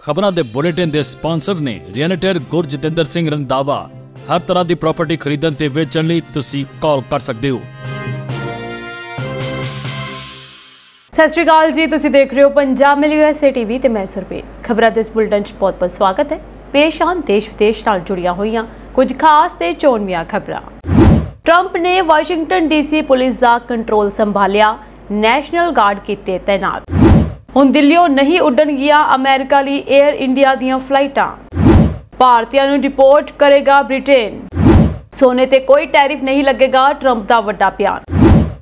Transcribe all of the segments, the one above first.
खबरों के बुलेटिन के स्पॉन्सर ने रियल्टर गुरजतिंदर सिंह रंधावा। हर तरह की प्रॉपर्टी खरीदण ते वेचण लई तुसीं कॉल कर सकते हो। सत श्री अकाल जी, तुसीं देख रहे हो पंजाब मिल USA TV ते मैं सुरभीर। खबरां दे इस बुलेटिन च बहुत बहुत स्वागत है। पेश आन देश विदेश नाल जुड़ियां होईयां कुछ खास ते चोणवीआं खबरां। ट्रंप ने वाशिंगटन DC पुलिस का कंट्रोल संभालिया, नैशनल गार्ड कीते तैनात। हुण दिल्लीओ नहीं उड्डणगियां अमेरिका लई एयर इंडिया दीयां फ्लाइटां। भारतीयां नूं डिपोर्ट करेगा ब्रिटेन। सोने ते कोई टैरिफ नहीं लगेगा, ट्रंप दा वड्डा बयान।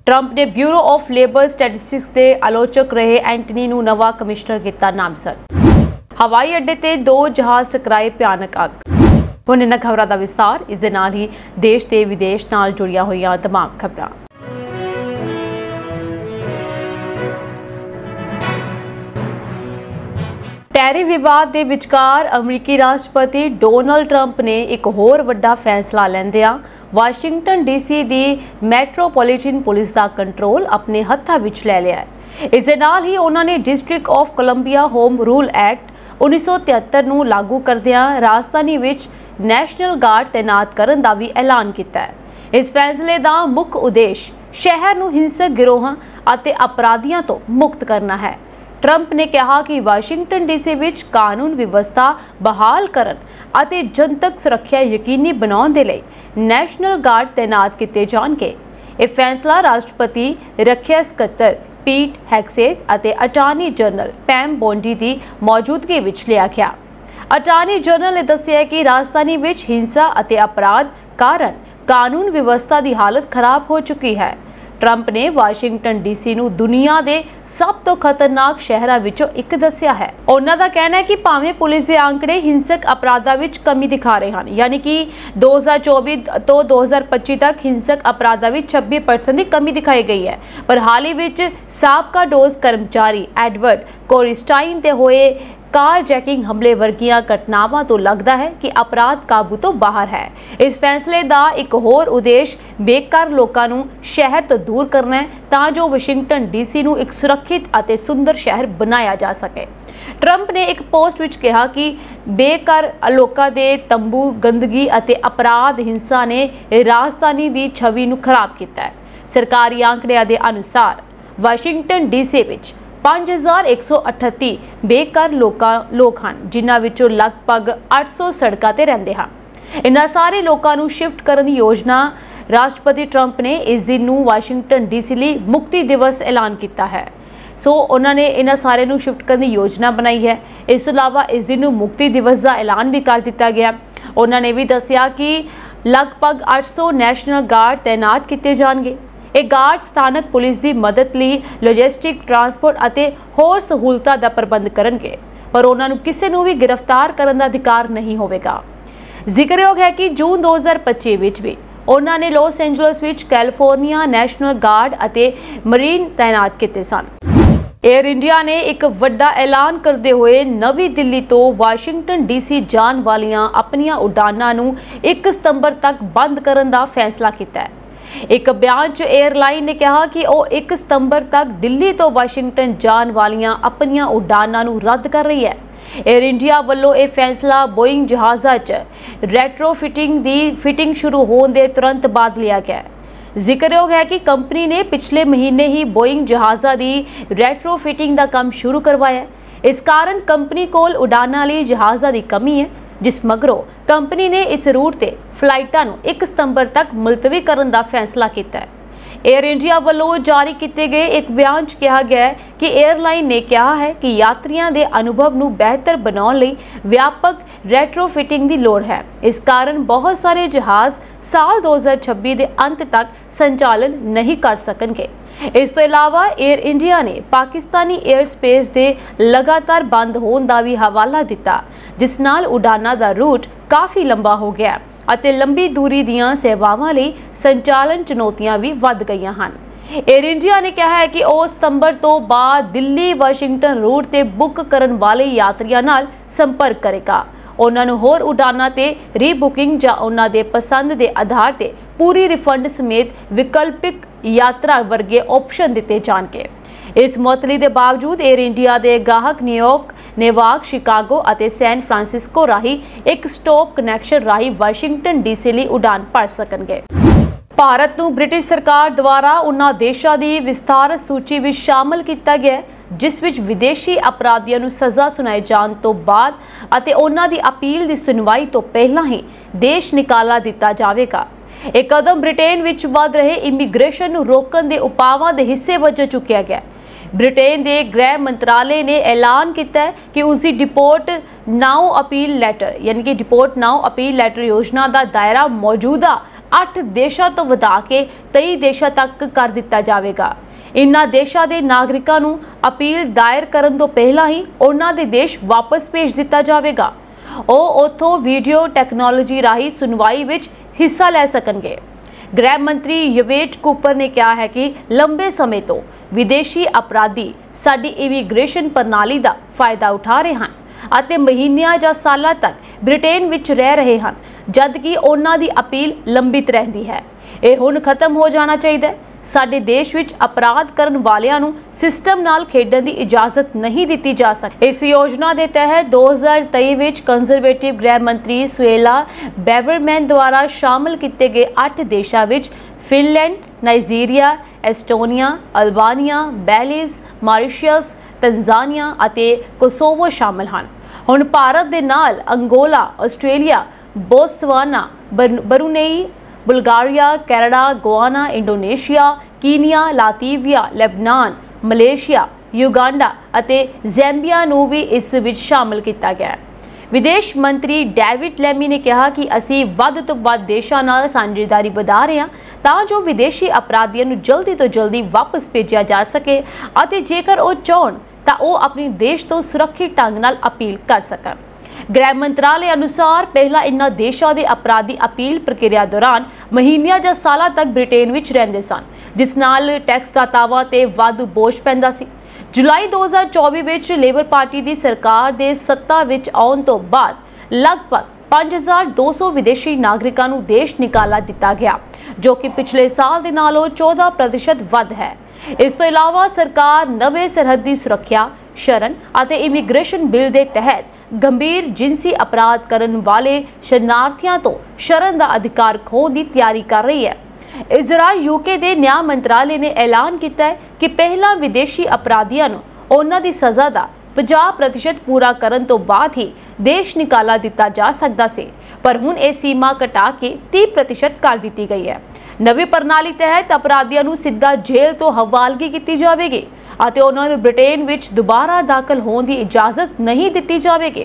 ट्रंप ने ब्यूरो ऑफ लेबर स्टैटिस्टिक्स के आलोचक रहे एंटनी नूं नवा कमिश्नर किया नामजद। हवाई अड्डे ते 2 जहाज टकराए, भयानक अग। हुण इन्हां खबरां दा विस्तार। इस दे नाल ही देश ते विदेश नाल जुड़ियां होईयां तमाम खबरां। टैरिफ विवाद के विचकार अमरीकी राष्ट्रपति डोनाल्ड ट्रंप ने एक होर वड्डा फैसला लैंदिआं वाशिंगटन DC की मैट्रोपोलिटन पुलिस का कंट्रोल अपने हत्थां विच ले लिया है। इस दे नाल ही उन्होंने district of Columbia home rule act 1973 नूं लागू करदिआं राजधानी विच नैशनल गार्ड तैनात करन दा भी ऐलान किया है। इस फैसले का मुख्य उद्देश्य शहर नूं हिंसक गिरोहां अते अपराधियों तो मुक्त करना है। ट्रंप ने कहा कि वाशिंगटन DC विच कानून व्यवस्था बहाल करन अते जनतक सुरक्षा यकीनी बनाउण दे लई नैशनल गार्ड तैनात किए जाणगे। यह फैसला राष्ट्रपति रखिया सकत्तर पीट हेगसेथ अते अटार्नी जनरल पैम बोंडी की मौजूदगी विच लिया गया। अटार्नी जनरल ने दस्सिया कि राजधानी विच हिंसा अते अपराध कारण कानून व्यवस्था की हालत खराब हो चुकी है। ट्रंप ने वाशिंगटन DC नूं दुनिया के सब तो खतरनाक शहरों विचों एक दस्सिया है। उन्हां दा कहना है कि भावें पुलिस के आंकड़े हिंसक अपराधों विच कमी दिखा रहे हैं, यानी कि 2024 तो 2025 तक हिंसक अपराधों में 26% की कमी दिखाई गई है, पर हाल ही विच साबका डोज कर्मचारी एडवर्ड कोरिस्टाइन ते होए कार जैकिंग हमले वर्गियां घटनावां तो लगता है कि अपराध काबू तो बाहर है। इस फैसले का एक होर उद्देश्य बेकार लोगों नूं शहर तो दूर करना है तां जो वाशिंगटन DC नूं एक सुरक्षित अते सुंदर शहर बनाया जा सके। ट्रंप ने एक पोस्ट विच कहा कि बेकार लोगों के तंबू गंदगी अते अपराध हिंसा ने राजधानी की छवि नूं खराब किया है। सरकारी आंकड़ियां के अनुसार वाशिंगटन DC विच 5138 बेकार लोग हैं, जिन्हां विचों लगभग 800 सड़कों ते रहिंदे हैं। इन्हां सारे लोगों नूं शिफ्ट करन दी योजना राष्ट्रपति ट्रंप ने इस दिन नूं वाशिंगटन DC लई मुक्ति दिवस ऐलान किया है। सो उन्होंने इन्हां सारे नूं शिफ्ट करन दी योजना बनाई है। इस तों इलावा इस दिन नूं मुक्ति दिवस का ऐलान भी कर दिता गया। उन्होंने भी दस्सिया कि लगभग 800 नैशनल गार्ड तैनात किए जाएंगे। ਇਹ गार्ड स्थानक पुलिस की मदद ਲਈ लॉजिस्टिक ट्रांसपोर्ट ਅਤੇ ਹੋਰ सहूलतां ਦਾ ਪ੍ਰਬੰਧ ਕਰਨਗੇ, पर ਉਹਨਾਂ ਨੂੰ ਕਿਸੇ ਨੂੰ ਵੀ गिरफ्तार ਕਰਨ ਦਾ ਅਧਿਕਾਰ नहीं ਹੋਵੇਗਾ। ਜ਼ਿਕਰਯੋਗ ਹੈ ਕਿ ਜੂਨ 2025 ਵਿੱਚ ਵੀ ਉਹਨਾਂ ਨੇ ਲਾਸ ਐਂਜਲਸ ਵਿੱਚ ਕੈਲੀਫੋਰਨੀਆ ਨੈਸ਼ਨਲ गार्ड ਅਤੇ ਮਰੀਨ तैनात ਕੀਤੇ ਸਨ। एयर इंडिया ने एक वड्डा ऐलान करते हुए नवी दिल्ली तो वाशिंगटन DC जान वालियां अपनियां उड़ानां नूं 1 सितंबर तक बंद करन दा फैसला किया है। एक बयान च एयरलाइन ने कहा कि वह 1 सितंबर तक दिल्ली तो वाशिंगटन जान वालियां अपनियां उड़ानां नूं रद्द कर रही है। एयर इंडिया वालों यह फैसला बोइंग जहाज़ां च रेट्रोफिटिंग दी फिटिंग शुरू होने के तुरंत बाद लिया गया। जिक्रयोग है कि कंपनी ने पिछले महीने ही बोइंग जहाज़ां दी रेट्रोफिटिंग का काम शुरू करवाया। इस कारण कंपनी कोल उड़ानां लई जहाज़ां दी कमी है, जिस मगरों कंपनी ने इस रूट ते फ्लाइटां नूं 1 सितंबर तक मुलतवी करन दा फैसला किया है। एयर इंडिया वालों जारी किए गए एक बयान च कहा गया है कि एयरलाइन ने कहा है कि यात्रियों के अनुभव नूं बेहतर बनाने लई व्यापक रेट्रोफिटिंग की लोड़ है। इस कारण बहुत सारे जहाज़ साल 2026 के अंत तक संचालन नहीं कर सकेंगे। इस तो इलावा एयर इंडिया ने पाकिस्तानी एयर स्पेस के लगातार बंद होने का भी हवाला दिता, जिस नाल उड़ाना का रूट काफ़ी लंबा हो गया ਅਤੇ लंबी दूरी ਦੀਆਂ सेवावां ਲਈ संचालन चुनौतियां भी वध गईयां ਹਨ। एयर इंडिया ने कहा है कि वह सितंबर तो बाद दिल्ली वाशिंगटन रूट ते बुक करन वाले यात्रियों नाल संपर्क करेगा। उन्हां नूं होर उड़ानां ते रीबुकिंग जां उन्हां दे पसंद के आधार ते पूरी रिफंड समेत विकल्पिक यात्रा वर्गे ऑप्शन दिते जाणगे। इस मुअत्तली के बावजूद एयर इंडिया के ग्राहक नियोग नेवार्क, शिकागो और सैन फ्रांसिस्को राही एक स्टॉप कनैक्शन राही वाशिंगटन डीसी ਲਈ उड़ान भर सकणगे। भारत ਨੂੰ ब्रिटिश सरकार द्वारा उन्हां देशां ਦੀ विस्तारत सूची ਵਿੱਚ शामिल किया गया जिस ਵਿੱਚ विदेशी अपराधियों ਨੂੰ सज़ा सुनाए जाने तो बाद ਅਤੇ ਉਹਨਾਂ ਦੀ अपील ਦੀ सुनवाई तो पहला ही देश निकाला दिता जाएगा। एक कदम ब्रिटेन ਵਿੱਚ ਵੱਧ ਰਹੇ इमीग्रेशन ਨੂੰ रोकਣ ਦੇ ਉਪਾਵਾਂ ਦੇ ਹਿੱਸੇ ਵਜੋਂ ਚੁੱਕਿਆ ਗਿਆ। ब्रिटेन के गृह मंत्रालय ने ऐलान किया कि उसकी डिपोर्ट नाउ अपील लैटर यानी कि डिपोर्ट नाउ अपील लैटर योजना का दायरा मौजूदा 8 देशों तो वधा के 23 देशों तक कर दिता जाएगा। इन्हां देशों के नागरिकों को अपील दायर करने तो पहला ही उन्हां दे देश वापस भेज दिता जाएगा। ਉਹ ਉੱਥੋਂ वीडियो टैक्नोलॉजी राही सुनवाई विच हिस्सा ले सकणगे। गृह मंत्री यवेट कूपर ने कहा है कि लंबे समय तो विदेशी अपराधी साडी इमीग्रेशन प्रणाली का फायदा उठा रहे हैं ਅਤੇ ਮਹੀਨਿਆਂ ਜਾਂ ਸਾਲਾਂ ਤੱਕ ਬ੍ਰਿਟੇਨ ਵਿੱਚ ਰਹਿ ਰਹੇ ਹਨ ਜਦਕਿ ਉਹਨਾਂ ਦੀ ਅਪੀਲ ਲੰਬਿਤ ਰਹਿੰਦੀ ਹੈ। ਇਹ ਹੁਣ ਖਤਮ ਹੋ ਜਾਣਾ ਚਾਹੀਦਾ ਹੈ। ਸਾਡੇ ਦੇਸ਼ ਵਿੱਚ ਅਪਰਾਧ ਕਰਨ ਵਾਲਿਆਂ ਨੂੰ ਸਿਸਟਮ ਨਾਲ ਖੇਡਣ ਦੀ ਇਜਾਜ਼ਤ ਨਹੀਂ ਦਿੱਤੀ ਜਾ ਸਕਦੀ। ਇਸ ਯੋਜਨਾ ਦੇ ਤਹਿਤ 2023 ਵਿੱਚ ਕੰਜ਼ਰਵੇਟਿਵ ਗ੍ਰਹਿ ਮੰਤਰੀ ਸੁਏਲਾ ਬੈਬਰਮੈਨ ਦੁਆਰਾ ਸ਼ਾਮਲ ਕੀਤੇ ਗਏ 8 ਦੇਸ਼ਾਂ ਵਿੱਚ Finland, Nigeria, Estonia, Albania, Belize, Mauritius, Tanzania ਅਤੇ ਕੋਸੋਵੋ शामिल हैं। ਹੁਣ ਭਾਰਤ ਦੇ ਨਾਲ Angola, Australia, Botswana, Brunei, Bulgaria, Canada, Guyana, Indonesia, Kenya, Latvia, Lebanon, Malaysia, Uganda ਅਤੇ ਜ਼ੈਂਬੀਆ ਨੂੰ भी इस ਵਿੱਚ शामिल किया गया है। विदेश मंत्री डेविड लैमी ने कहा कि असी ਵੱਧ ਤੋਂ ਵੱਧ देशों नाल साझेदारी ਵਧਾ ਰਹੇ ਹਾਂ ਤਾਂ ਜੋ विदेशी अपराधियों ਨੂੰ जल्दी तो जल्दी वापस भेजा जा सके ਅਤੇ ਜੇਕਰ ਉਹ ਚਾਹਣ ਤਾਂ ਉਹ ਆਪਣੇ देश ਤੋਂ सुरक्षित ढंग ਨਾਲ अपील कर सकਣ। गृह मंत्रालय अनुसार पहला इन्हां देशों के अपराधी अपील प्रक्रिया दौरान महीनों या सालों तक ब्रिटेन विच रहिंदे सन जिस नाल टैक्स दातावां ते वाधू बोझ पैंदा सी। जुलाई 2024 विच लेबर पार्टी की सरकार के सत्ता विच आउण तो बाद लगभग 5200 विदेशी नागरिकों को देश निकाला दिता गया जो कि पिछले साल के नालों 14% वध है। इस तो इलावा सरकार नवे सरहदी सुरक्षा शरण और इमीग्रेशन बिल के तहत गंभीर जिनसी अपराध करने वाले शरणार्थियों तो शरण का अधिकार खोने की तैयारी कर रही है। इस दौरान यूके के न्याय मंत्रालय ने ऐलान किया है कि पहला विदेशी अपराधियों को उन्हां दी सज़ा का 50% पूरा करने तो बाद ही देश निकाला दिता जा सकता से पर हुण यह सीमा घटा के 30% कर दी गई है। नवी प्रणाली तहत अपराधियों को सीधा जेल तो हवालगी की जाएगी ਅਤੇ ਉਹਨਾਂ ਨੂੰ ਬ੍ਰਿਟੇਨ ਵਿੱਚ ਦੁਬਾਰਾ ਦਾਖਲ ਹੋਣ ਦੀ ਇਜਾਜ਼ਤ ਨਹੀਂ ਦਿੱਤੀ ਜਾਵੇਗੀ।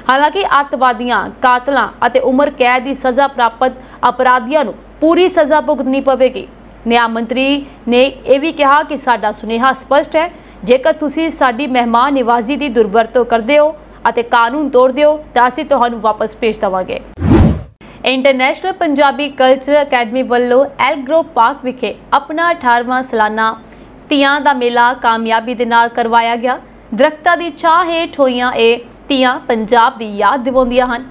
ਹਾਲਾਂਕਿ ਅੱਤਵਾਦੀਆਂ, ਕਾਤਲਾਂ ਅਤੇ ਉਮਰ ਕੈਦ ਦੀ ਸਜ਼ਾ ਪ੍ਰਾਪਤ ਅਪਰਾਧੀਆਂ ਨੂੰ ਪੂਰੀ ਸਜ਼ਾ ਭੁਗਤਣੀ ਪਵੇਗੀ। ਨਿਆਂ ਮੰਤਰੀ ਨੇ ਇਹ ਵੀ ਕਿਹਾ ਕਿ ਸਾਡਾ ਸੁਨੇਹਾ ਸਪਸ਼ਟ ਹੈ, ਜੇਕਰ ਤੁਸੀਂ ਸਾਡੀ ਮਹਿਮਾਨ ਨਿਵਾਜ਼ੀ ਦੀ ਦੁਰਵਰਤੋਂ ਕਰਦੇ ਹੋ ਅਤੇ ਕਾਨੂੰਨ ਤੋੜਦੇ ਹੋ ਤਾਂ ਅਸੀਂ ਤੁਹਾਨੂੰ ਵਾਪਸ ਭੇਜ ਦੇਵਾਂਗੇ। ਇੰਟਰਨੈਸ਼ਨਲ ਪੰਜਾਬੀ ਕਲਚਰ ਅਕੈਡਮੀ ਵੱਲੋਂ ਐਲਗਰੋਵ ਪਾਰਕ ਵਿਖੇ ਆਪਣਾ 18ਵਾਂ ਸਾਲਾਨਾ ਧੀਆਂ ਦਾ ਮੇਲਾ ਕਾਮਯਾਬੀ ਦੇ ਨਾਲ ਕਰਵਾਇਆ ਗਿਆ। ਦਰਖਤਾਂ ਦੀ ਛਾਂ ਹੇਠ ਹੋਈਆਂ ਇਹ ਧੀਆਂ ਪੰਜਾਬ ਦੀ ਯਾਦ ਦਿਵਾਉਂਦੀਆਂ ਹਨ।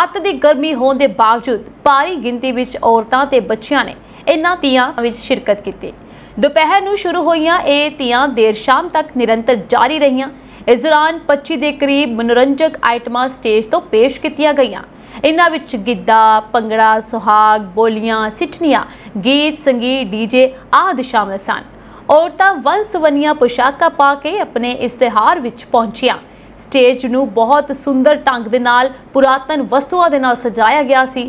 ਅੱਤ ਦੀ ਗਰਮੀ ਹੋਣ ਦੇ ਬਾਵਜੂਦ ਭਾਰੀ ਗਿਣਤੀ ਵਿੱਚ ਔਰਤਾਂ ਤੇ ਬੱਚਿਆਂ ਨੇ ਇਹਨਾਂ ਧੀਆਂ ਵਿੱਚ ਸ਼ਿਰਕਤ ਕੀਤੀ। ਦੁਪਹਿਰ ਨੂੰ ਸ਼ੁਰੂ ਹੋਈਆਂ ਇਹ ਧੀਆਂ ਦੇਰ ਸ਼ਾਮ ਤੱਕ ਨਿਰੰਤਰ ਜਾਰੀ ਰਹੀਆਂ। ਇਸ ਦੌਰਾਨ 25 ਦੇ ਕਰੀਬ ਮਨੋਰੰਜਕ ਆਈਟਮਾਂ ਸਟੇਜ ਤੋਂ ਪੇਸ਼ ਕੀਤੀਆਂ ਗਈਆਂ। ਇਹਨਾਂ ਵਿੱਚ ਗਿੱਧਾ, ਭੰਗੜਾ, ਸੁਹਾਗ, ਬੋਲੀਆਂ, ਸਿੱਠਣੀਆਂ, ਗੀਤ, ਸੰਗੀਤ, ਡੀਜੇ ਆਦਿ ਸ਼ਾਮਲ ਸਨ। ਔਰਤਾਂ ਵੰਨ-ਸੁਵੰਨੀਆਂ पोशाकां पा के अपने इश्तिहार विच पहुंचियां। स्टेज नूं बहुत सुंदर ढंग दे नाल पुरातन वस्तुआं दे नाल सजाया गया सी।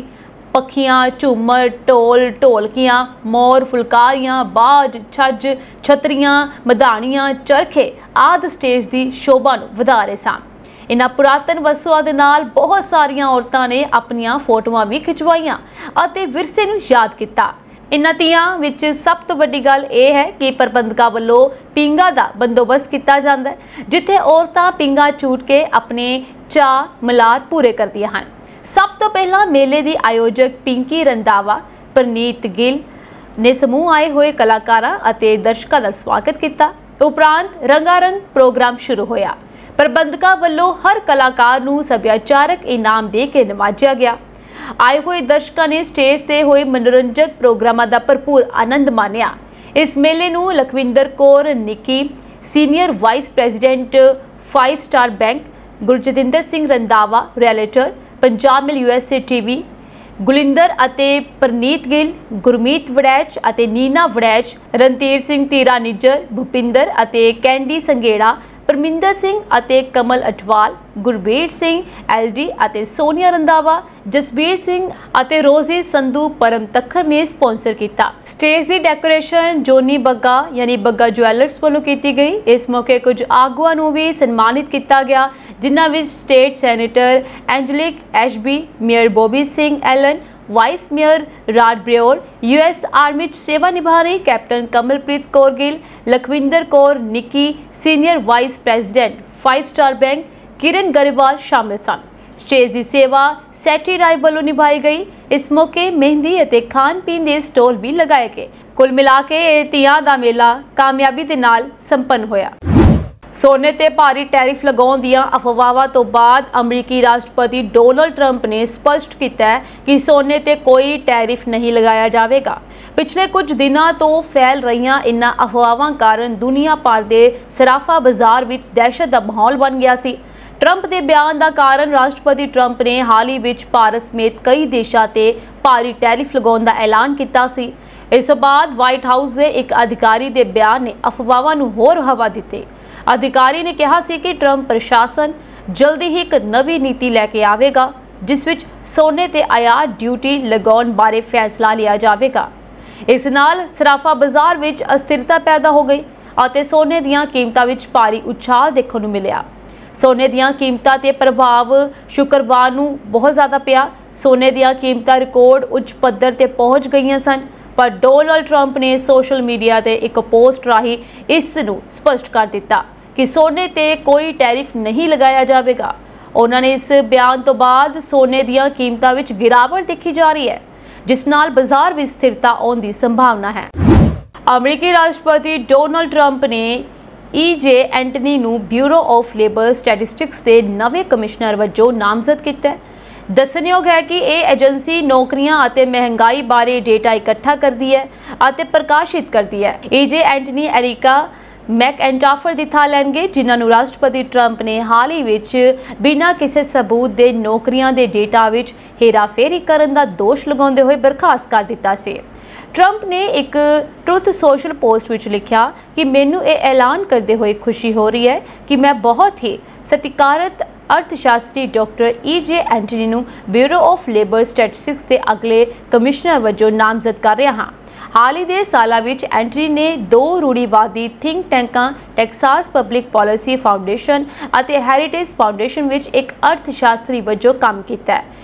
पखियां, झूमर, ढोल, ढोलकियां, मोर, फुलकारियां, बाज, छज, छतरियां, मधाणियां, चरखे आदि स्टेज की शोभा नूं वधा रहे सन। इन्हां पुरातन वस्तुआं दे नाल बहुत सारियां औरतां ने अपनियां फोटोआं भी खिचवाईयां अते विरसे नूं याद कीता। इन्हां ਧੀਆਂ ਵਿੱਚ ਸਭ ਤੋਂ ਵੱਡੀ ਗੱਲ ਇਹ ਹੈ ਕਿ ਪ੍ਰਬੰਧਕਾਂ ਵੱਲੋਂ ਪਿੰਗਾ ਦਾ ਬੰਦੋਬਸਤ ਕੀਤਾ ਜਾਂਦਾ ਹੈ ਜਿੱਥੇ ਔਰਤਾਂ ਪਿੰਗਾ ਝੂਟ ਕੇ ਆਪਣੇ ਚਾਅ ਮਲਾਰ ਪੂਰੇ ਕਰਦੀਆਂ ਹਨ। ਸਭ ਤੋਂ ਪਹਿਲਾਂ ਮੇਲੇ ਦੀ ਆਯੋਜਕ ਪਿੰਕੀ ਰੰਧਾਵਾ, ਪ੍ਰਨੀਤ ਗਿੱਲ ਨੇ ਸਮੂਹ ਆਏ ਹੋਏ ਕਲਾਕਾਰਾਂ ਅਤੇ ਦਰਸ਼ਕਾਂ ਦਾ ਸਵਾਗਤ ਕੀਤਾ। ਉਪਰੰਤ ਰੰਗਾਰੰਗ ਪ੍ਰੋਗਰਾਮ ਸ਼ੁਰੂ ਹੋਇਆ। ਪ੍ਰਬੰਧਕਾਂ ਵੱਲੋਂ ਹਰ ਕਲਾਕਾਰ ਨੂੰ ਸੱਭਿਆਚਾਰਕ ਇਨਾਮ ਦੇ ਕੇ ਨਿਵਾਜਿਆ ਗਿਆ। आए हुए दर्शकों ने स्टेज ते हुए मनोरंजक प्रोग्रामां दा भरपूर आनंद मानिया। इस मेले नूं Lakhwinder Kaur Nikki, senior vice president 5 star bank, Gurjatinder Singh Randhawa realtor, Punjab mail USA TV, Gulinder अते परनीत गिल, गुरमीत वड़ैच अते नीना वड़ैच, रणधीर सिंह तीरा निज्जर, भूपिंदर अते कैंडी संघेड़ा, परमिंदर सिंह अते कमल अटवाल, गुरबीर सिंह LD अते सोनिया रंधावा, जसबीर सिंह अते रोजी संधू परम तखर ने स्पॉन्सर किया। स्टेज की डेकोरेशन जोनी बग्गा यानी बग्गा ज्वैलर्स वालों की गई। इस मौके कुछ आगुआं नूं भी सन्मानित किया गया, जिन्हां विच state senator Angelique Ashby, mayor Bobby Singh Allen, vice mayor Rod Brewer, US army सेवा निभा रही captain Kamalpreet Kaur Gill, Lakhwinder Kaur Nikki, senior vice president 5 star bank Kiran Grewal शामिल सन। स्टेज की सेवा सैटी राय वालों निभाई गई। इस मौके मेहंदी अते खान पीन के स्टॉल भी लगाए गए। कुल मिला के तियां दा मेला कामयाबी दे नाल संपन्न होया। सोने ते भारी टैरिफ लगाउण दीआं अफवाहां तो बाद अमरीकी राष्ट्रपति डोनाल्ड ट्रंप ने स्पष्ट किया है कि सोने ते कोई टैरिफ नहीं लगाया जाएगा। पिछले कुछ दिनों तो फैल रही इन्हां अफवाहां कारण दुनिया भर के सराफा बाजार विच दहशत का माहौल बन गया सी। ट्रंप के बयान का कारण राष्ट्रपति ट्रंप ने हाल ही विच भारत समेत कई देशों ते भारी टैरिफ लगाउण दा ऐलान किया सी। इस बाद व्हाइट हाउस के एक अधिकारी के बयान ने अफवाहां नूं होर हवा दित्ती। अधिकारी ने कहा सी कि ट्रंप प्रशासन जल्दी ही एक नवी नीति लैके आवेगा, जिस विच सोने ते आयात ड्यूटी लगाउण बारे फैसला लिया जाएगा। इस नाल सराफा बाजार विच अस्थिरता पैदा हो गई और सोने दीआं कीमतां विच भारी उछाल देखने को मिलिया। सोने दीआं कीमतां ते प्रभाव शुक्रवार नूं बहुत ज़्यादा पिया। सोने दीआं कीमतां रिकॉर्ड उच्च पद्धर ते पहुंच गईयां सन, पर डोनाल्ड ट्रंप ने सोशल मीडिया ते एक पोस्ट राही इस नूं स्पष्ट कर दिता कि सोने ते कोई टैरिफ नहीं लगाया जाएगा। उन्होंने इस बयान तो बाद सोने दीआं कीमतां विच गिरावट देखी जा रही है, जिस नाल बाजार विच स्थिरता आउण दी संभावना है। अमरीकी राष्ट्रपति डोनाल्ड ट्रंप ने EJ एंटनी नूं ब्यूरो ऑफ लेबर स्टैटिस्टिक्स के नवे कमिश्नर वजों नामजद किया है। दसणयोग है कि यह एजेंसी नौकरियां और महंगाई बारे डेटा इकट्ठा करती है और प्रकाशित करती है। EJ एंटनी एरिका मैकएंटाफर की थां लैणगे, जिन्होंने राष्ट्रपति ट्रंप ने हाल ही विच बिना किसी सबूत के नौकरियां के डेटा विच हेराफेरी करने का दोष लगाते हुए बर्खास्त कर दिता सी। ट्रंप ने एक ट्रुथ सोशल पोस्ट विच लिखा कि मैनू ये ऐलान करते हुए खुशी हो रही है कि मैं बहुत ही सत्कारत अर्थशास्त्री डॉक्टर EJ एंटनी नूं ब्यूरो ऑफ लेबर स्टैटिस्टिक्स के अगले कमिश्नर वजों नामजद कर रहा हाँ। हाल ही के सालों विच एंटनी ने 2 रूढ़ीवादी थिंक टैंकां टैक्सास पब्लिक पॉलिसी फाउंडेशन और हैरीटेज फाउंडेशन विच एक अर्थशास्त्री वजों काम किया है।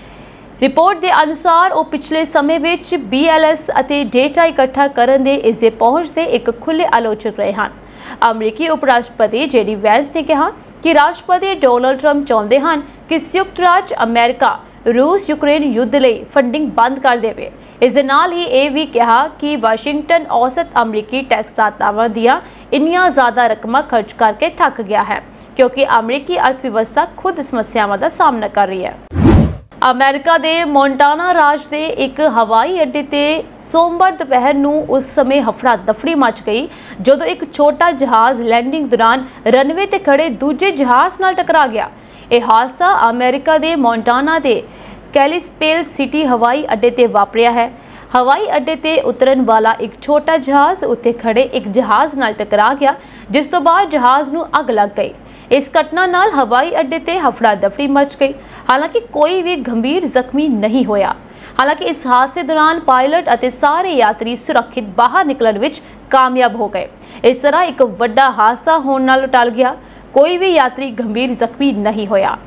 रिपोर्ट के अनुसार वो पिछले समय विच BLS ਅਤੇ डेटा इकट्ठा करने दे इसके पहुँच के एक खुले आलोचक रहे हैं। अमरीकी उपराष्ट्रपति JD वैंस ने कहा कि राष्ट्रपति डोनाल्ड ट्रंप चाहते हैं कि संयुक्त राज्य अमेरिका रूस यूक्रेन युद्ध लई फंडिंग बंद कर देवे। इस दे नाल ही ये भी कहा कि वाशिंगटन औसत अमरीकी टैक्सदातावां दियां इन्नियां ज़्यादा रकमां खर्च करके थक गया है, क्योंकि अमरीकी अर्थव्यवस्था खुद समस्यावां का सामना कर रही है। अमेरिका के मोंटाना राज के एक हवाई अड्डे ते सोमवार दोपहर नूं उस समय हफड़ा दफड़ी मच गई जदों एक छोटा जहाज़ लैंडिंग दौरान रनवे ते खड़े दूजे जहाज़ नाल टकरा गया। यह हादसा अमेरिका के मोंटाना के कैलिसपेल सिटी हवाई अड्डे ते वापरिया है। हवाई अड्डे ते उतरन वाला एक छोटा जहाज़ उत्ते खड़े एक जहाज़ नाल टकरा गया, जिस तो बाद जहाज़ नूं अग लग गई। इस घटना नाल हवाई अड्डे ते हफड़ा दफड़ी मच गई। हालांकि कोई भी गंभीर जख्मी नहीं होया। हालांकि इस हादसे दौरान पायलट और सारे यात्री सुरक्षित बाहर निकलने विच कामयाब हो गए। इस तरह एक वड्डा हादसा होने नाल टल गया। कोई भी यात्री गंभीर जख्मी नहीं होया।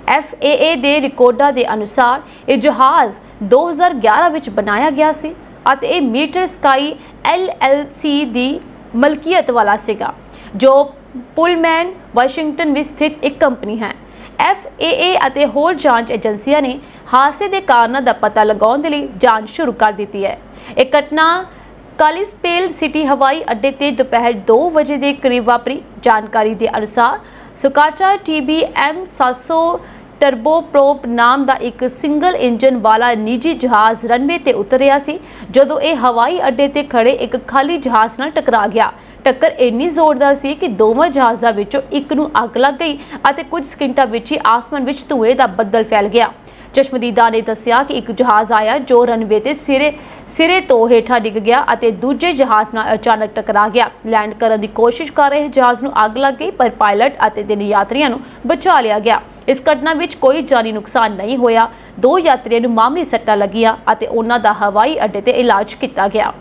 FAA के रिकॉर्डों के अनुसार यह जहाज़ 2011 विच बनाया गया सी और यह मीटर स्काई LLC की मलकीयत वाला सीगा, जो पुलमैन वाशिंगटन में स्थित एक कंपनी है। FAA और होर जांच एजेंसियां ने हादसे के कारणों का पता लगाने के लिए जांच शुरू कर दी है। एक घटना कैलिसपेल सिटी हवाई अड्डे ते दोपहर 2 बजे के करीब वापरी। जानकारी के अनुसार सुकाचा TBM 700 टर्बोप्रोप नाम का एक सिंगल इंजन वाला निजी जहाज़ रनवे ते उतर रहा सी जदों यह हवाई अड्डे ते खड़े एक खाली जहाज़ नाल टकरा गया। ਟੱਕਰ ਇੰਨੀ ਜ਼ੋਰਦਾਰ ਸੀ ਕਿ ਦੋਵਾਂ ਜਹਾਜ਼ਾਂ ਵਿੱਚੋਂ ਇੱਕ ਨੂੰ ਅੱਗ ਲੱਗ ਗਈ ਅਤੇ ਕੁਝ ਸਕਿੰਟਾਂ ਵਿੱਚ ਹੀ ਆਸਮਾਨ ਵਿੱਚ ਧੂਏ ਦਾ ਬੱਦਲ ਫੈਲ ਗਿਆ। ਚਸ਼ਮਦੀਦਾਂ ਨੇ ਦੱਸਿਆ ਕਿ ਇੱਕ ਜਹਾਜ਼ ਆਇਆ ਜੋ ਰਨਵੇ ਤੇ ਸਿਰੇ ਤੋਂ ਹੇਠਾਂ ਡਿੱਗ ਗਿਆ ਅਤੇ ਦੂਜੇ ਜਹਾਜ਼ ਨਾਲ ਅਚਾਨਕ ਟਕਰਾ ਗਿਆ। ਲੈਂਡ ਕਰਨ ਦੀ ਕੋਸ਼ਿਸ਼ ਕਰ ਰਹੇ ਜਹਾਜ਼ ਨੂੰ ਅੱਗ ਲੱਗ ਗਈ, ਪਰ ਪਾਇਲਟ ਅਤੇ 3 ਯਾਤਰੀਆਂ ਨੂੰ ਬਚਾ ਲਿਆ ਗਿਆ। ਇਸ ਘਟਨਾ ਵਿੱਚ ਕੋਈ ਜਾਨੀ ਨੁਕਸਾਨ ਨਹੀਂ ਹੋਇਆ। 2 ਯਾਤਰੀਆਂ ਨੂੰ ਮਾਮੂਲੀ ਸੱਟਾਂ ਲੱਗੀਆਂ ਅਤੇ ਉਹਨਾਂ ਦਾ ਹਵਾਈ ਅੱਡੇ ਤੇ ਇਲਾਜ ਕੀਤਾ ਗਿਆ।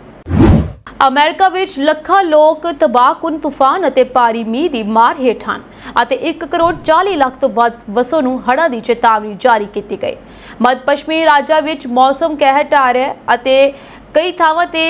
ਅਮਰੀਕਾ ਵਿੱਚ ਲੱਖਾਂ ਲੋਕ ਤਬਾਹਕੁਨ ਤੂਫਾਨ ਅਤੇ ਭਾਰੀ ਮੀਂਹ ਦੀ ਮਾਰ ਹੇਠ ਹਨ ਅਤੇ 1 ਕਰੋੜ 40 ਲੱਖ ਤੋਂ ਵੱਧ ਵਸੋਂ ਨੂੰ ਹੜ੍ਹਾਂ ਦੀ ਚੇਤਾਵਨੀ ਜਾਰੀ ਕੀਤੀ ਗਈ। ਮੱਧ ਪੱਛਮੀ ਰਾਜਾਂ ਵਿੱਚ ਮੌਸਮ ਕਹਿਰ ਢਾਹ ਰਿਹਾ ਅਤੇ ਕਈ ਥਾਵਾਂ ਤੇ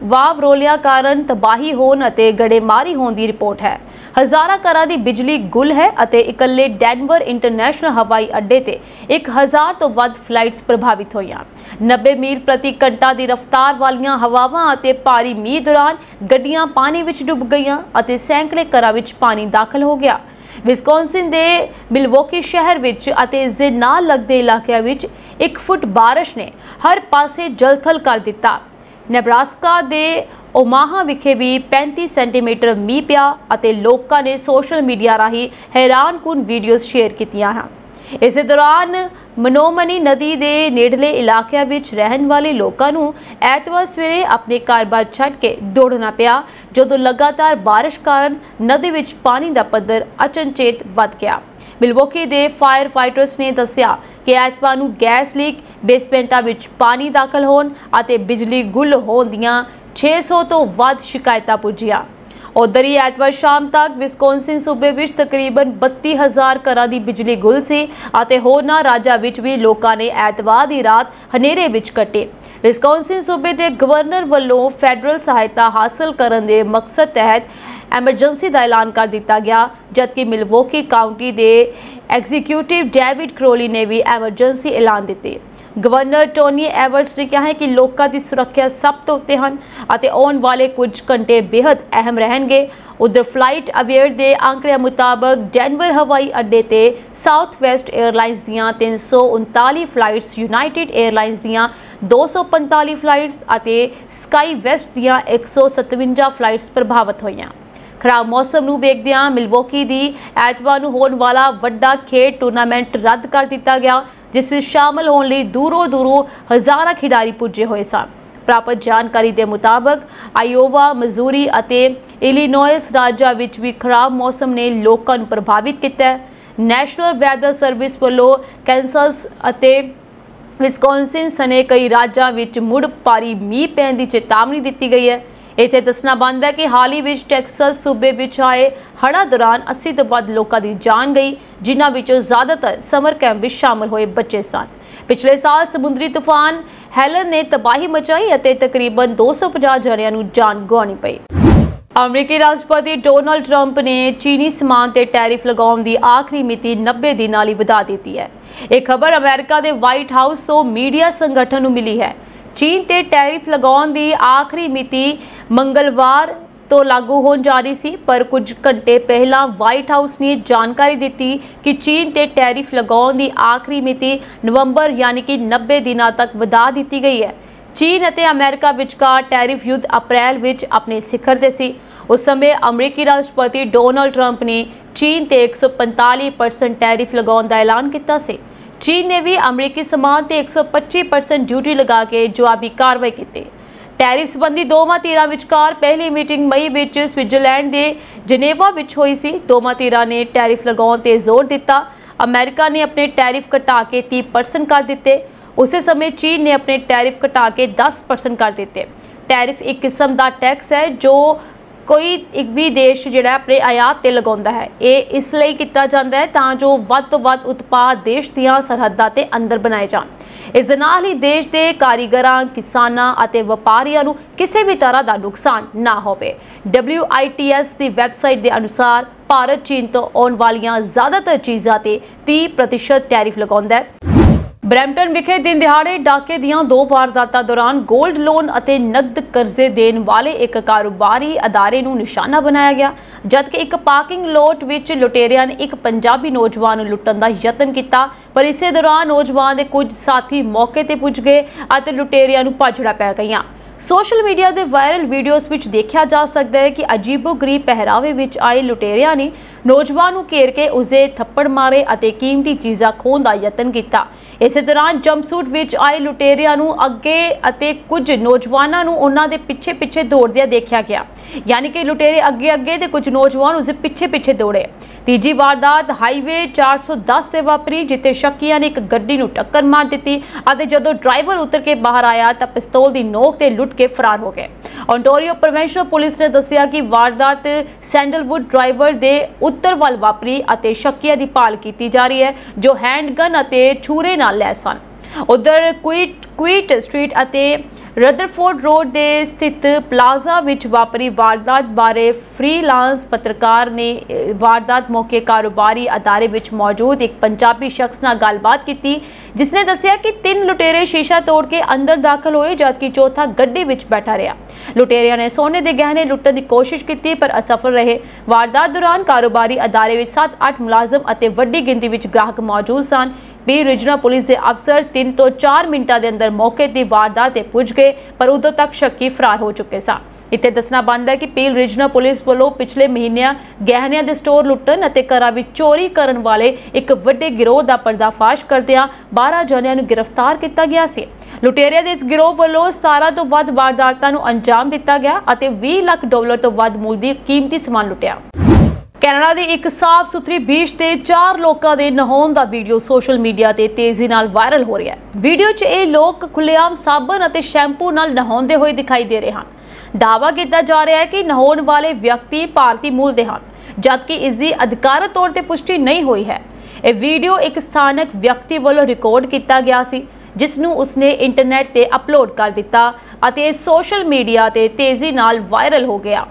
ਵਾਵਰੋਲਿਆਂ ਕਾਰਨ ਤਬਾਹੀ ਹੋਣ ਅਤੇ ਗੜੇਮਾਰੀ ਹੋਣ ਦੀ ਰਿਪੋਰਟ ਹੈ। ਹਜ਼ਾਰਾਂ ਘਰਾਂ ਦੀ ਬਿਜਲੀ ਗੁੱਲ ਹੈ ਅਤੇ ਇਕੱਲੇ ਡੈਨਵਰ ਇੰਟਰਨੈਸ਼ਨਲ ਹਵਾਈ ਅੱਡੇ ਤੇ 1000 ਤੋਂ ਵੱਧ ਫਲਾਈਟਸ ਪ੍ਰਭਾਵਿਤ ਹੋਈਆਂ। 90 ਮੀਲ ਪ੍ਰਤੀ ਘੰਟਾ ਦੀ ਰਫ਼ਤਾਰ ਵਾਲੀਆਂ ਹਵਾਵਾਂ ਅਤੇ ਭਾਰੀ ਮੀਂਹ ਦੌਰਾਨ ਗੱਡੀਆਂ ਪਾਣੀ ਵਿੱਚ ਡੁੱਬ ਗਈਆਂ ਅਤੇ ਸੈਂਕੜੇ ਘਰਾਂ ਵਿੱਚ ਪਾਣੀ ਦਾਖਲ ਹੋ ਗਿਆ। ਵਿਸਕੌਨਸਿਨ ਦੇ ਮਿਲਵੋਕੀ ਸ਼ਹਿਰ ਵਿੱਚ ਅਤੇ ਇਸ ਦੇ ਨਾਲ ਲੱਗਦੇ ਇਲਾਕਿਆਂ ਵਿੱਚ 1 ਫੁੱਟ ਬਾਰਿਸ਼ ਨੇ ਹਰ ਪਾਸੇ ਜਲਥਲ ਕਰ ਦਿੱਤਾ। ਨੇਬਰਾਸਕਾ ਦੇ ਓਮਾਹਾ ਵਿਖੇ ਵੀ 35 ਸੈਂਟੀਮੀਟਰ ਮੀਂਹ ਪਿਆ ਅਤੇ ਲੋਕਾਂ ਨੇ ਸੋਸ਼ਲ ਮੀਡੀਆ ਰਾਹੀਂ ਹੈਰਾਨਕੁਨ ਵੀਡੀਓਜ਼ ਸ਼ੇਅਰ ਕੀਤੀਆਂ ਹਨ। ਇਸੇ ਦੌਰਾਨ ਮਨੋਮਨੀ ਨਦੀ ਦੇ ਨੇੜਲੇ ਇਲਾਕਿਆਂ ਵਿੱਚ ਰਹਿਣ ਵਾਲੇ ਲੋਕਾਂ ਨੂੰ ਐਤਵਾਰ ਸਵੇਰੇ ਆਪਣੇ ਘਰ-ਬਾਰ ਛੱਡ ਕੇ ਦੌੜਨਾ ਪਿਆ, ਜਦੋਂ ਲਗਾਤਾਰ ਬਾਰਿਸ਼ ਕਾਰਨ ਨਦੀ ਵਿੱਚ ਪਾਣੀ ਦਾ ਪੱਧਰ ਅਚਨਚੇਤ ਵੱਧ ਗਿਆ। ਮਿਲਵੋਕੀ ਦੇ ਫਾਇਰ ਫਾਈਟਰਸ ਨੇ ਦੱਸਿਆ ਕਿ ਐਤਵਾਰ ਨੂੰ ਗੈਸ ਲੀਕ, ਬੇਸਮੈਂਟਾਂ ਵਿੱਚ ਪਾਣੀ ਦਾਖਲ ਹੋਣ ਅਤੇ ਬਿਜਲੀ ਗੁੱਲ ਹੋਣ ਦੀਆਂ 600 ਤੋਂ ਵੱਧ ਸ਼ਿਕਾਇਤਾਂ ਪੁੱਜੀਆਂ। ਉਧਰ ਹੀ ਐਤਵਾਰ ਸ਼ਾਮ ਤੱਕ ਵਿਸਕੌਨਸਿਨ ਸੂਬੇ ਵਿੱਚ ਤਕਰੀਬਨ 32,000 ਘਰਾਂ ਦੀ ਬਿਜਲੀ ਗੁੱਲ ਸੀ ਅਤੇ ਹੋਰਨਾਂ ਰਾਜਾਂ ਵਿੱਚ ਵੀ ਲੋਕਾਂ ਨੇ ਐਤਵਾਰ ਦੀ ਰਾਤ ਹਨੇਰੇ ਵਿੱਚ ਕੱਟੀ। ਵਿਸਕੌਨਸਿਨ ਸੂਬੇ ਦੇ ਗਵਰਨਰ ਵੱਲੋਂ ਫੈਡਰਲ ਸਹਾਇਤਾ ਹਾਸਲ ਕਰਨ ਦੇ ਮਕਸਦ ਤਹਿਤ ਐਮਰਜੈਂਸੀ ਦਾ ਐਲਾਨ ਕਰ ਦਿੱਤਾ ਗਿਆ, ਜਦਕਿ ਮਿਲਵੋਕੀ ਕਾਉਂਟੀ ਦੇ ਐਗਜ਼ੀਕਿਊਟਿਵ ਡੇਵਿਡ ਕਰੋਲੀ ਨੇ ਵੀ ਐਮਰਜੈਂਸੀ ਐਲਾਨ ਦਿੱਤੀ। ਗਵਰਨਰ ਟੋਨੀ ਐਵਰਟਸ ਨੇ ਕਿਹਾ ਹੈ ਕਿ ਲੋਕਾਂ ਦੀ ਸੁਰੱਖਿਆ ਸਭ ਤੋਂ ਉੱਤੇ ਹਨ ਅਤੇ ਆਉਣ ਵਾਲੇ ਕੁਝ ਘੰਟੇ ਬੇहद ਅਹਿਮ ਰਹਿਣਗੇ। ਉਧਰ ਫਲਾਈਟ ਅਵੇਅਰ ਦੇ ਅੰਕੜਿਆਂ ਮੁਤਾਬਕ ਡੈਨਵਰ ਹਵਾਈ ਅੱਡੇ ਤੇ ਸਾਊਥ ਵੈਸਟ 에ਅਰਲਾਈਨਸ ਦੀਆਂ 339 ਫਲਾਈਟਸ, ਯੂਨਾਈਟਿਡ 에ਅਰਲਾਈਨਸ ਦੀਆਂ 245 ਫਲਾਈਟਸ ਅਤੇ ਸਕਾਈ ਵੈਸਟ ਦੀਆਂ 157 ਫਲਾਈਟਸ ਪ੍ਰਭਾਵਿਤ ਹੋਈਆਂ। ਖਰਾਬ ਮੌਸਮ ਨੂੰ ਵੇਖਦਿਆਂ ਮਿਲਵੋਕੀ ਦੀ ਐਤਵਾਰ ਨੂੰ ਹੋਣ ਵਾਲਾ ਵੱਡਾ ਖੇਡ ਟੂਰਨਾਮੈਂਟ ਰੱਦ ਕਰ ਦਿੱਤਾ ਗਿਆ, ਜਿਸ ਵਿੱਚ ਸ਼ਾਮਲ ਹੋਣ ਲਈ ਦੂਰੋਂ ਹਜ਼ਾਰਾਂ ਖਿਡਾਰੀ ਪੁੱਜੇ ਹੋਏ ਸਨ। ਪ੍ਰਾਪਤ ਜਾਣਕਾਰੀ ਦੇ ਮੁਤਾਬਕ ਆਇਓਵਾ, ਮਜ਼ੂਰੀ ਅਤੇ ਇਲੀਨੋਇਸ ਰਾਜਾਂ ਵਿੱਚ ਵੀ ਖਰਾਬ ਮੌਸਮ ਨੇ ਲੋਕਾਂ ਨੂੰ ਪ੍ਰਭਾਵਿਤ ਕੀਤਾ ਹੈ। ਨੈਸ਼ਨਲ ਵੈਦਰ ਸਰਵਿਸ ਵੱਲੋਂ ਕੈਂਸਸ ਅਤੇ ਵਿਸਕੌਨਸਿਨ ਸਣੇ ਕਈ ਰਾਜਾਂ ਵਿੱਚ ਮੁੜ ਭਾਰੀ ਮੀਂਹ ਪੈਣ ਦੀ ਚੇਤਾਵਨੀ ਦਿੱਤੀ ਗਈ ਹੈ। ਇੱਥੇ ਦੱਸਣਾ ਬਣਦਾ ਹੈ ਕਿ ਹਾਲ ਹੀ ਵਿੱਚ ਟੈਕਸਸ ਸੂਬੇ ਵਿੱਚ ਆਏ ਹੜ੍ਹਾਂ ਦੌਰਾਨ 80 ਤੋਂ ਵੱਧ ਲੋਕਾਂ ਦੀ ਜਾਨ ਗਈ, ਜਿਨ੍ਹਾਂ ਵਿੱਚੋਂ ਜ਼ਿਆਦਾਤਰ ਸਮਰ ਕੈਂਪ ਵਿੱਚ ਸ਼ਾਮਲ ਹੋਏ ਬੱਚੇ ਸਨ। ਪਿਛਲੇ ਸਾਲ ਸਮੁੰਦਰੀ ਤੂਫਾਨ ਹੈਲਨ ਨੇ ਤਬਾਹੀ ਮਚਾਈ ਅਤੇ ਤਕਰੀਬਨ 250 ਜਣਿਆਂ ਨੂੰ ਜਾਨ ਗਵਾਉਣੀ ਪਈ। ਅਮਰੀਕੀ ਰਾਸ਼ਟਰਪਤੀ ਡੋਨਾਲਡ ਟਰੰਪ ਨੇ ਚੀਨੀ ਸਮਾਨ ਤੇ ਟੈਰਿਫ ਲਗਾਉਣ ਦੀ ਆਖਰੀ ਮਿਤੀ 90 ਦਿਨਾਂ ਲਈ ਵਧਾ ਦਿੱਤੀ ਹੈ। ਇਹ ਖਬਰ ਅਮਰੀਕਾ ਦੇ ਵਾਈਟ ਹਾਊਸ ਤੋਂ ਮੀਡੀਆ ਸੰਗਠਨ ਨੂੰ ਮਿਲੀ ਹੈ। ਚੀਨ ਤੇ ਟੈਰਿਫ ਲਗਾਉਣ ਦੀ ਆਖਰੀ ਮਿਤੀ ਮੰਗਲਵਾਰ ਤੋਂ ਲਾਗੂ ਹੋਣ ਜਾ ਰਹੀ ਸੀ, ਪਰ ਕੁਝ ਘੰਟੇ ਪਹਿਲਾਂ ਵਾਈਟ ਹਾਊਸ ਨੇ ਜਾਣਕਾਰੀ ਦਿੱਤੀ ਕਿ ਚੀਨ ਤੇ ਟੈਰਿਫ ਲਗਾਉਣ ਦੀ ਆਖਰੀ ਮਿਤੀ ਨਵੰਬਰ ਯਾਨੀ ਕਿ 90 ਦਿਨਾਂ ਤੱਕ ਵਧਾ ਦਿੱਤੀ ਗਈ ਹੈ। ਚੀਨ ਅਤੇ ਅਮਰੀਕਾ ਵਿਚਕਾਰ ਟੈਰਿਫ ਯੁੱਧ ਅਪ੍ਰੈਲ ਵਿੱਚ ਆਪਣੇ ਸਿਖਰ ਤੇ ਸੀ। ਉਸ ਸਮੇਂ ਅਮਰੀਕੀ ਰਾਸ਼ਟਰਪਤੀ ਡੋਨਾਲਡ ਟਰੰਪ ਨੇ ਚੀਨ ਤੇ 145% ਟੈਰਿਫ ਲਗਾਉਣ ਦਾ ਐਲਾਨ ਕੀਤਾ ਸੀ। ਚੀਨ ਨੇ ਵੀ ਅਮਰੀਕੀ ਸਮਾਨ ਤੇ 125% ਡਿਊਟੀ ਲਗਾ ਕੇ ਜਵਾਬੀ ਕਾਰਵਾਈ ਕੀਤੀ। ਟੈਰਿਫ ਸੰਬੰਧੀ ਦੋਵਾਂ ਧਿਰਾਂ ਵਿਚਕਾਰ ਪਹਿਲੀ ਮੀਟਿੰਗ ਮਈ ਵਿੱਚ ਸਵਿਟਜ਼ਰਲੈਂਡ ਦੇ ਜਨੇਵਾ ਵਿੱਚ ਹੋਈ ਸੀ। ਦੋਵਾਂ ਧਿਰਾਂ ਨੇ ਟੈਰਿਫ ਲਗਾਉਣ ਤੇ ਜ਼ੋਰ ਦਿੱਤਾ। ਅਮਰੀਕਾ ਨੇ ਆਪਣੇ ਟੈਰਿਫ ਘਟਾ ਕੇ 30% ਕਰ ਦਿੱਤੇ। ਉਸੇ ਸਮੇਂ ਚੀਨ ਨੇ ਆਪਣੇ ਟੈਰਿਫ ਘਟਾ ਕੇ 10% ਕਰ ਦਿੱਤੇ। ਟੈਰਿਫ ਇੱਕ ਕਿਸਮ ਦਾ ਟੈਕਸ ਹੈ ਜੋ ਕੋਈ ਇੱਕ ਵੀ ਦੇਸ਼ ਜਿਹੜਾ ਆਪਣੇ ਆਯਾਤ ਤੇ ਲਗਾਉਂਦਾ ਹੈ। ਇਹ ਇਸ ਲਈ ਕੀਤਾ ਜਾਂਦਾ ਹੈ ਤਾਂ ਜੋ ਵੱਧ ਤੋਂ ਵੱਧ ਉਤਪਾਦ ਦੇਸ਼ ਦੀਆਂ ਸਰਹੱਦਾਂ ਤੇ ਅੰਦਰ ਬਣਾਏ ਜਾਣ। ਇਸ ਦੇ ਨਾਲ ਹੀ ਦੇਸ਼ ਦੇ ਕਾਰੀਗਰਾਂ, ਕਿਸਾਨਾਂ ਅਤੇ ਵਪਾਰੀਆਂ ਨੂੰ ਕਿਸੇ ਵੀ ਤਰ੍ਹਾਂ ਦਾ ਨੁਕਸਾਨ ਨਾ ਹੋਵੇ। WITS ਦੀ ਵੈਬਸਾਈਟ ਦੇ ਅਨੁਸਾਰ ਭਾਰਤ ਚੀਨ ਤੋਂ ਆਉਣ ਵਾਲੀਆਂ ਜ਼ਿਆਦਾਤਰ ਚੀਜ਼ਾਂ ਤੇ 30% ਟੈਰਿਫ ਲਗਾਉਂਦਾ ਹੈ। ਬਰੈਂਪਟਨ ਵਿਖੇ ਦਿਨ ਦਿਹਾੜੇ ਡਾਕੇ ਦੀਆਂ 2 ਵਾਰਦਾਤਾਂ ਦੌਰਾਨ 골ਡ ਲੋਨ ਅਤੇ ਨਕਦ ਕਰਜ਼ੇ ਦੇਣ ਵਾਲੇ ਇੱਕ ਕਾਰੋਬਾਰੀ ਅਦਾਰੇ ਨੂੰ ਨਿਸ਼ਾਨਾ ਬਣਾਇਆ ਗਿਆ, ਜਦਕਿ ਇੱਕ ਪਾਰਕਿੰਗ ਲੋਟ ਵਿੱਚ ਲੁਟੇਰਿਆਂ ਨੇ ਇੱਕ ਪੰਜਾਬੀ ਨੌਜਵਾਨ ਨੂੰ ਲੁੱਟਣ ਦਾ ਯਤਨ ਕੀਤਾ, ਪਰ ਇਸੇ ਦੌਰਾਨ ਨੌਜਵਾਨ ਦੇ ਕੁਝ ਸਾਥੀ ਮੌਕੇ ਤੇ ਪੁੱਜ ਗਏ ਅਤੇ ਲੁਟੇਰਿਆਂ ਨੂੰ ਭਾਜੜਾ ਪੈ ਗਈਆਂ। सोशल मीडिया के वायरल वीडियोज़ ਵਿੱਚ ਦੇਖਿਆ ਜਾ ਸਕਦਾ ਹੈ ਕਿ ਅਜੀਬੋ-ਗਰੀਬ ਪਹਿਰਾਵੇ ਵਿੱਚ ਆਏ ਲੁਟੇਰਿਆਂ ਨੇ ਨੌਜਵਾਨ ਨੂੰ ਘੇਰ ਕੇ ਉਸਦੇ ਥੱਪੜ ਮਾਰੇ ਅਤੇ ਕੀਮਤੀ ਚੀਜ਼ਾਂ ਖੋਹਣ ਦਾ ਯਤਨ ਕੀਤਾ। ਇਸੇ ਦੌਰਾਨ ਜੰਪਸੂਟ ਵਿੱਚ ਆਏ ਲੁਟੇਰਿਆਂ ਨੂੰ ਅੱਗੇ ਅਤੇ ਕੁਝ ਨੌਜਵਾਨਾਂ ਨੂੰ ਉਹਨਾਂ ਦੇ ਪਿੱਛੇ ਦੌੜਦਿਆਂ ਦੇਖਿਆ ਗਿਆ, यानी कि लुटेरे अगे ते कुछ नौजवान उसके पिछे दौड़े। तीजी वारदात हाईवे 410 से वापरी, जिथे शक्किया ने एक गड्डी नूं टक्कर मार दी और जदों ड्राइवर उतर के बाहर आया तो पिस्तौल की नोक ते लुट के फरार हो गए। ओंटारियो प्रोविंशियल पुलिस ने दस्सिया कि वारदात सैंडलवुड ड्राइवर के उत्तर वाल वापरी और शक्किया की भाल की जा रही है जो हैंडगन और छूरे नाल लैस सन। उधर क्वीट स्ट्रीट और रदरफोर्ड रोड के स्थित प्लाजा विच वापरी वारदात बारे फ्रीलांस पत्रकार ने वारदात मौके कारोबारी अदारे विच मौजूद एक पंजाबी शख्स नाल गलबात की, जिसने दस्सिया कि 3 लुटेरे शीशा तोड़ के अंदर दाखिल होए जबकि चौथा गड्डी विच बैठा रहा। लुटेरिया ने सोने के गहने लुट्टन की कोशिश की पर असफल रहे। वारदात दौरान कारोबारी अदारे विच 7-8 मुलाजम और वड्डी गिनती विच ग्राहक मौजूद सन। पीर रीजनल पुलिस के अफसर 3 ਤੋਂ 4 मिनटों के अंदर मौके की वारदात ते पुज गए, पर उदों तक शक्की फरार हो चुके सन। इत्थे दसना बनता है कि पीर रीजनल पुलिस वालों पिछले महीने गहनिया के स्टोर लुट्टन और घरां विच चोरी करन वाले एक वड्डे गिरोह का पर्दाफाश करदिआं 12 जणिਆਂ ਨੂੰ गिरफ्तार किया गया सी। लुटेरिया के इस गिरोह वालों 17 ਤੋਂ ਵੱਧ वारदातां ਨੂੰ अंजाम दिता गया और $20 ਲੱਖ ਤੋਂ ਵੱਧ ਮੁੱਲ ਦੀ कीमती समान लुटिया। कैनेडा की एक साफ सुथरी बीच से 4 लोगों के नहाउण का वीडियो सोशल मीडिया से तेजी नाल वायरल हो रहा है। वीडियो च ये लोग खुलेआम साबन और शैंपू नाल नहाउंदे हुए दिखाई दे रहे हैं। दावा किया जा रहा है कि नहाउण वाले व्यक्ति भारतीय मूल के हैं, जबकि इसकी अधिकारत तौर पर पुष्टि नहीं हुई है। यह वीडियो एक स्थानक व्यक्ति वालों रिकॉर्ड किया गया सी, जिसनूं उसने इंटरनेट पर अपलोड कर दिता और सोशल मीडिया से तेजी नाल वायरल हो गया।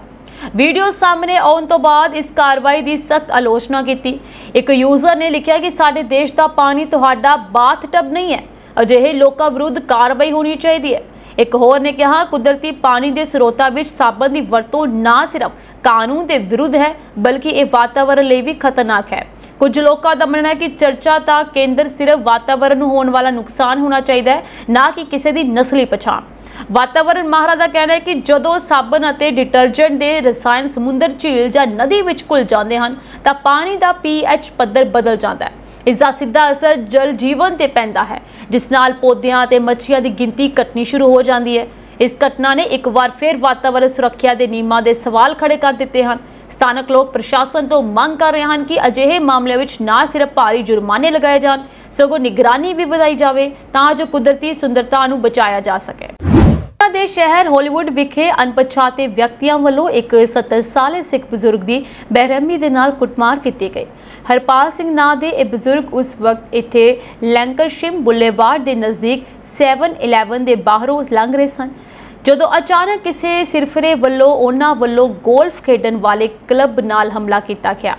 वीडियो सामने आने तो बाद इस कार्रवाई की सख्त आलोचना की। एक यूजर ने लिखा कि साडे देश का पानी तुहाडा बाथ टब नहीं है, अजिहे लोगों विरुद्ध कार्रवाई होनी चाहिए है। एक होर ने कहा कुदरती पानी के स्रोतों में साबन की वरतों न सिर्फ कानून के विरुद्ध है बल्कि ये वातावरण लिए भी खतरनाक है। कुछ लोगों का मनना है कि चर्चा का केंद्र सिर्फ वातावरण में होने वाला नुकसान होना चाहिए है, ना कि किसी की नस्ली पछाण। वातावरण माहरा का कहना है कि जदों साबन और डिटर्जेंट के रसायन समुद्र झील या नदी में घुल जाते हैं तो पानी का pH पद्धर बदल जाता है। इसका सीधा असर जल जीवन ते पैंदा है, जिस नाल पौधों ते मच्छियां की गिनती घटनी शुरू हो जाती है। इस घटना ने एक बार फिर वातावरण सुरक्षा के नियमों के सवाल खड़े कर दिए हैं। स्थानक लोग प्रशासन तो मंग कर रहे हैं कि अजिहे मामलों में न सिर्फ भारी जुर्माने लगाए जान सगों निगरानी भी बढ़ाई जाए तां जो कुदरती सुंदरता नूं बचाया जा सके। दे शहर हॉलीवुड विखे अनपछाते व्यक्तियों वालों एक 70 साले सिख बजुर्ग की बेरहमी के नाल कुटमार की गई। हरपाल सिंह नाम के यह बजुर्ग उस वक्त इत्थे लैंकरशिम बुलेवार्ड के नज़दीक 7-11 के बाहरों लंघ रहे सन, जदों अचानक किसी सिरफरे वालों उन्हां वालों गोल्फ खेडन वाले क्लब नाल हमला किया गया,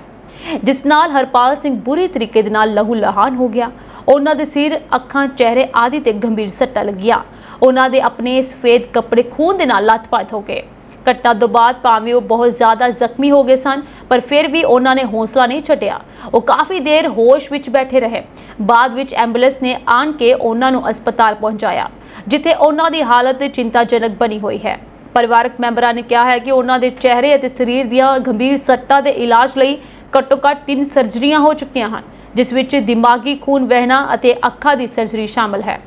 जिस नाल हरपाल सिंह बुरी तरीके दे नाल लहू लहान हो गया। उन्हां दे सिर, अखां, चेहरे आदि ते गंभीर सट्टा लगिया। उन्हां दे अपने सफेद कपड़े खून दे नाल लथपथ हो गए। घटना तो बाद भावें वो बहुत ज़्यादा जख्मी हो गए सन, पर फिर भी उन्होंने हौसला नहीं छड्डिया। वो काफ़ी देर होश विच बैठे रहे। बाद विच एंबुलेंस ने आन के उन्होंने अस्पताल पहुँचाया, जिथे उन्हों की हालत चिंताजनक बनी हुई है। परिवारक मैंबरां ने कहा है कि उन्होंने शहरे और शरीर दियां गंभीर सट्टां दे इलाज लई घट्टो घट्ट 3 सर्जरियां हो चुकियां हैं, जिस विच दिमागी खून वहना और अखां की सर्जरी शामिल है।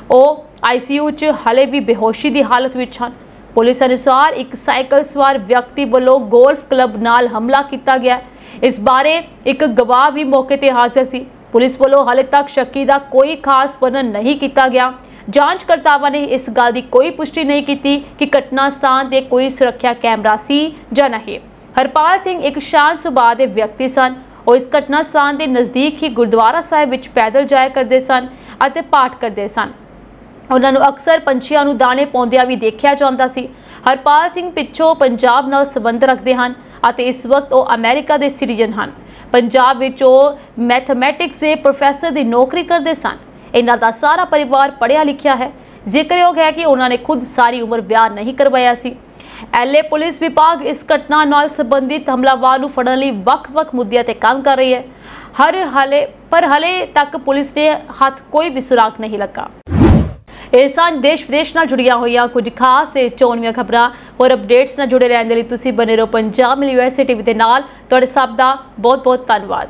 वो ICU च हले भी बेहोशी की हालत में हैं। पुलिस अनुसार एक साइकिल सवार व्यक्ति वालों गोल्फ क्लब नाल हमला किया गया। इस बारे एक गवाह भी मौके पर हाजिर सी। पुलिस वालों हाले तक शक्की का कोई खास वर्णन नहीं किया गया। जांचकर्तावां ने इस गल की कोई पुष्टि नहीं की कि घटना स्थान पर कोई सुरक्षा कैमरा सी या नहीं। हरपाल सिंह एक शांत सुभाव के व्यक्ति सन। और इस घटना स्थान के नज़दीक ही गुरुद्वारा साहिब विच पैदल जाया करते सन और पाठ करते सन। उन्होंने अक्सर पंछियों को दाने पाउंदियां भी देखा जाता सी। हरपाल सिंह पिछों पंजाब नाल संबंध रखते हैं और इस वक्त वो अमेरिका के सिटीजन हैं। पंजाब विच वो मैथमैटिक्स के प्रोफैसर की नौकरी करते सन। इन्हां दा सारा परिवार पढ़िया लिखिया है। जिक्रयोग है कि उन्होंने खुद सारी उम्र ब्याह नहीं करवाया सी। LA पुलिस विभाग इस घटना नाल संबंधित हमलावर नूं फड़न लई वख-वख मुद्दिआं ते काम कर रही है। हले तक पुलिस ने हाथ कोई भी सुराग नहीं लगा। ਇਹ ਸਨ ਦੇਸ਼ ਵਿਦੇਸ਼ ਨਾਲ ਜੁੜੀਆਂ ਹੋਈਆਂ ਕੁਝ ਖਾਸ ਤੇ ਚੋਣਵੀਆਂ ਖਬਰਾਂ। ਹੋਰ ਅਪਡੇਟਸ ਨਾਲ ਜੁੜੇ ਰਹਿਣ ਦੇ ਲਈ ਤੁਸੀਂ ਬਨੇ ਰਹੋ ਪੰਜਾਬ ਮਿਲ USA TV ਦੇ ਨਾਲ। ਤੁਹਾਡੇ ਸਭ ਦਾ ਬਹੁਤ ਬਹੁਤ ਧੰਨਵਾਦ।